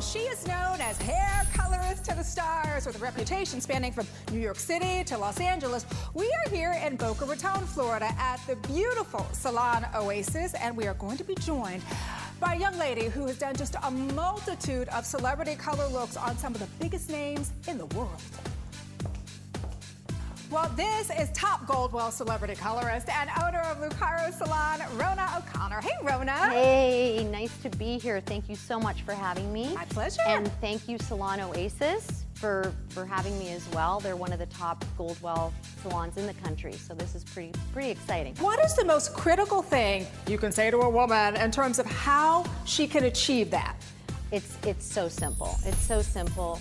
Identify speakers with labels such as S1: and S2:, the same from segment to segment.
S1: She is known as hair colorist to the stars with a reputation spanning from New York City to Los Angeles. We are here in Boca Raton, Florida at the beautiful Salon Oasis, and we are going to be joined by a young lady who has done just a multitude of celebrity color looks on some of the biggest names in the world. Well, this is top Goldwell celebrity colorist and owner of Lucaro Salon, Rona O'Connor. Hey, Rona.
S2: Hey, nice to be here. Thank you so much for having me.
S1: My pleasure.
S2: And thank you, Salon Oasis, for having me as well. They're one of the top Goldwell salons in the country, so this is pretty exciting.
S1: What is the most critical thing you can say to a woman in terms of how she can achieve that?
S2: It's so simple. It's so simple.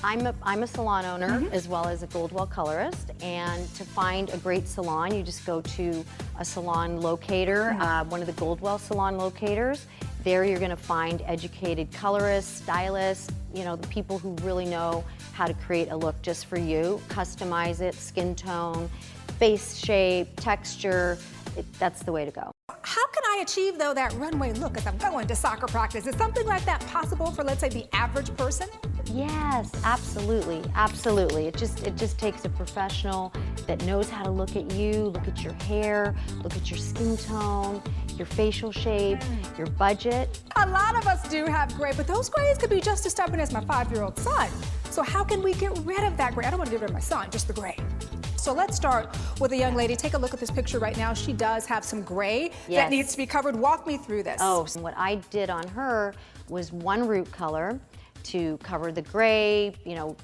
S2: I'm a salon owner as well as a Goldwell colorist, and to find a great salon, you just go to a salon locator, one of the Goldwell salon locators. There you're going to find educated colorists, stylists, you know, the people who really know how to create a look just for you, customize it, skin tone, face shape, texture. That's the way to go.
S1: How can I achieve, though, that runway look as I'm going to soccer practice? Is something like that possible for, let's say, the average person?
S2: Yes, absolutely, absolutely. It just takes a professional that knows how to look at you, look at your hair, look at your skin tone, your facial shape, your budget.
S1: A lot of us do have gray, but those grays could be just as stubborn as my 5-year-old son. So how can we get rid of that gray? I don't want to get rid of my son, just the gray. So let's start with a young lady. Take a look at this picture right now. She does have some gray that needs to be covered. Walk me through this.
S2: Oh, so what I did on her was one root color to cover the gray, you know,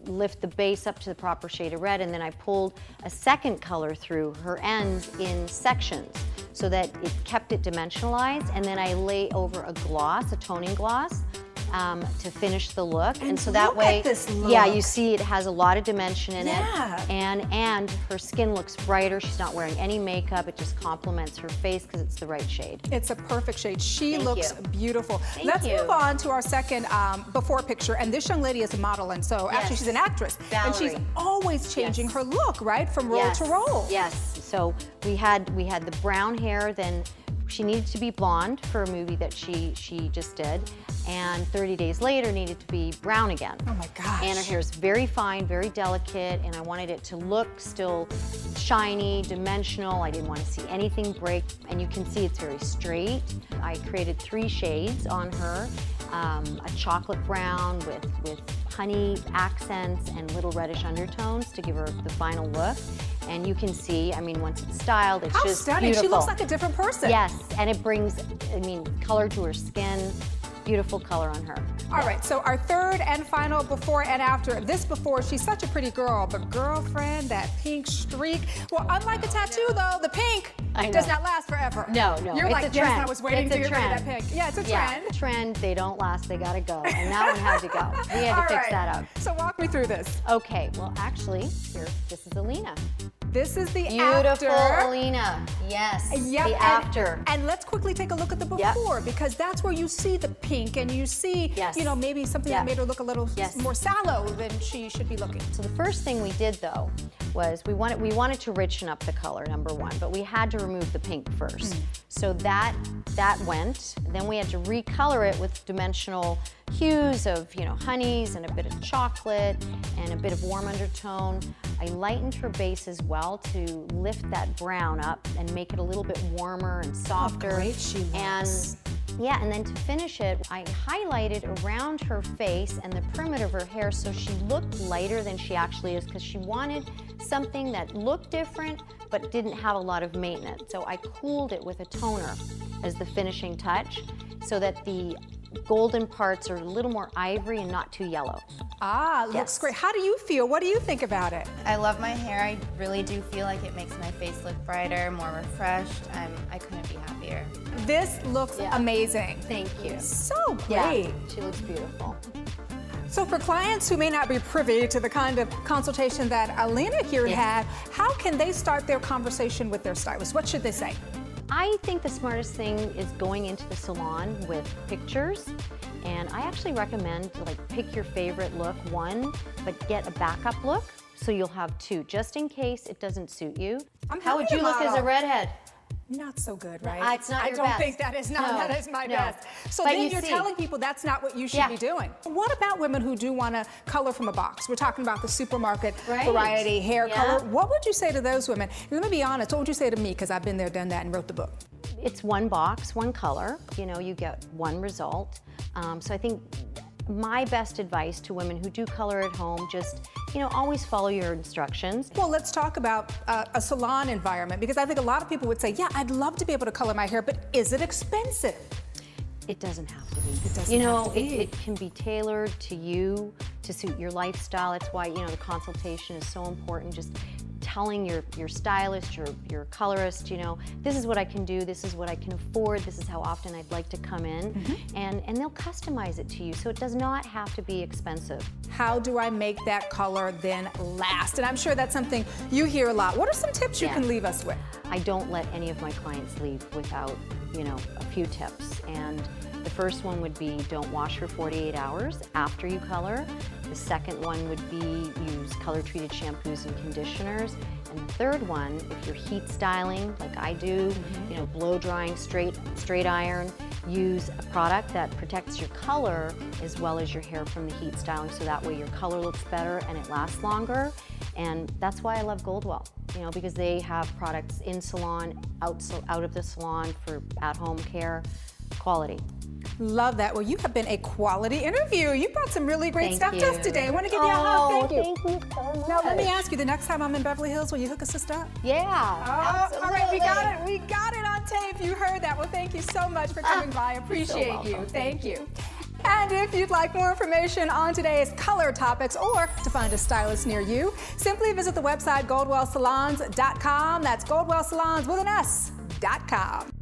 S2: lift the base up to the proper shade of red, and then I pulled a second color through her ends in sections so that it kept it dimensionalized, and then I lay over a gloss, a toning gloss, to finish the look. And so that way, yeah, you see it has a lot of dimension in it, and her skin looks brighter. She's not wearing any makeup. It just complements her face because it's the right shade.
S1: It's a perfect shade. She looks beautiful. Let's move on to our second before picture, and this young lady is a model, and so actually she's an actress, and she's always changing her look, right, from role to role.
S2: Yes. So we had the brown hair, then she needed to be blonde for a movie that she just did, and 30 days later needed to be brown again.
S1: Oh my gosh.
S2: And her hair is very fine, very delicate, and I wanted it to look still shiny, dimensional. I didn't want to see anything break, and you can see it's very straight. I created 3 shades on her, a chocolate brown with honey accents and little reddish undertones to give her the final look. And you can see, I mean, once it's styled, it's just
S1: stunning.
S2: beautiful.
S1: She looks like a different person.
S2: Yes, and it brings, I mean, color to her skin. Beautiful color on her.
S1: All right, so our third and final before and after. This before, she's such a pretty girl, but girlfriend, that pink streak. Well, unlike a tattoo, though, the pink does not last forever.
S2: No.
S1: You're
S2: it's
S1: like,
S2: a trend.
S1: yes, I was waiting to get rid of that pink. Yeah, it's a trend.
S2: Trend, they don't last, they gotta go. And that one had to go. We had to fix that up.
S1: So walk me through this.
S2: Okay, well, actually, here, this is Alina.
S1: This is the
S2: Beautiful
S1: after.
S2: Alina, yes,
S1: Yep.
S2: the after.
S1: And let's quickly take a look at the before, because that's where you see the pink and you see, you know, maybe something that made her look a little more sallow than she should be looking.
S2: So the first thing we did, though, was we wanted to richen up the color, number one, but we had to remove the pink first. So that went. Then we had to recolor it with dimensional hues of, you know, honeys and a bit of chocolate and a bit of warm undertone. I lightened her base as well to lift that brown up and make it a little bit warmer and softer.
S1: How great she looks.
S2: And then to finish it, I highlighted around her face and the perimeter of her hair so she looked lighter than she actually is, because she wanted something that looked different but didn't have a lot of maintenance. So I cooled it with a toner as the finishing touch so that the golden parts are a little more ivory and not too yellow.
S1: Looks great. How do you feel? What do you think about it?
S3: I love my hair. I really do feel like it makes my face look brighter, more refreshed. I couldn't be happier.
S1: This looks amazing.
S2: Thank you.
S1: So great.
S2: Yeah, she looks beautiful.
S1: So for clients who may not be privy to the kind of consultation that Alina here had, how can they start their conversation with their stylist? What should they say?
S2: I think the smartest thing is going into the salon with pictures, and I actually recommend pick your favorite look, one, but get a backup look so you'll have 2, just in case it doesn't suit you.
S1: How would you look as a
S2: redhead?
S1: Not so good, right?
S2: It's not
S1: I
S2: your
S1: don't
S2: best.
S1: think that is not
S2: No,
S1: that is my
S2: no.
S1: best. So
S2: But
S1: then
S2: you
S1: you're
S2: see.
S1: telling people that's not what you should
S2: Yeah.
S1: be doing. What about women who do want to color from a box? We're talking about the supermarket
S2: Right.
S1: variety hair
S2: Yeah.
S1: color. What would you say to those women? And let me be honest, what would you say to me? Because I've been there, done that, and wrote the book.
S2: It's one box, one color. You know, you get one result. So I think my best advice to women who do color at home, just, you know, always follow your instructions.
S1: Well, let's talk about a salon environment, because I think a lot of people would say, yeah, I'd love to be able to color my hair, but is it expensive?
S2: It doesn't have to be.
S1: It doesn't
S2: you know,
S1: have to be.
S2: It can be tailored to you, to suit your lifestyle. That's why, you know, the consultation is so important. Just telling your stylist, your colorist, you know, this is what I can do, this is what I can afford, this is how often I'd like to come in, and they'll customize it to you, so it does not have to be expensive.
S1: How do I make that color then last? And I'm sure that's something you hear a lot. What are some tips you
S2: Yeah.
S1: can leave us with?
S2: I don't let any of my clients leave without, you know, a few tips. And the first one would be don't wash for 48 hours after you color. The second one would be use color-treated shampoos and conditioners. And the third one, if you're heat styling like I do, you know, blow drying, straight iron, use a product that protects your color as well as your hair from the heat styling, so that way your color looks better and it lasts longer. And that's why I love Goldwell, you know, because they have products in salon, out of the salon for at-home care, quality.
S1: Love that. Well, you have been a quality interview. You brought some really great
S2: Thank
S1: stuff to us
S2: you.
S1: today. I want to give you a hug. Thank you.
S2: Thank you so much.
S1: Now, let me ask you, the next time I'm in Beverly Hills, will you hook us up?
S2: Yeah,
S1: All right, we got it. We got it on tape. You heard that. Well, thank you so much for coming by. Appreciate you.
S2: welcome.
S1: Thank you. And if you'd like more information on today's color topics or to find a stylist near you, simply visit the website goldwellsalons.com. That's goldwellsalons with an S.com.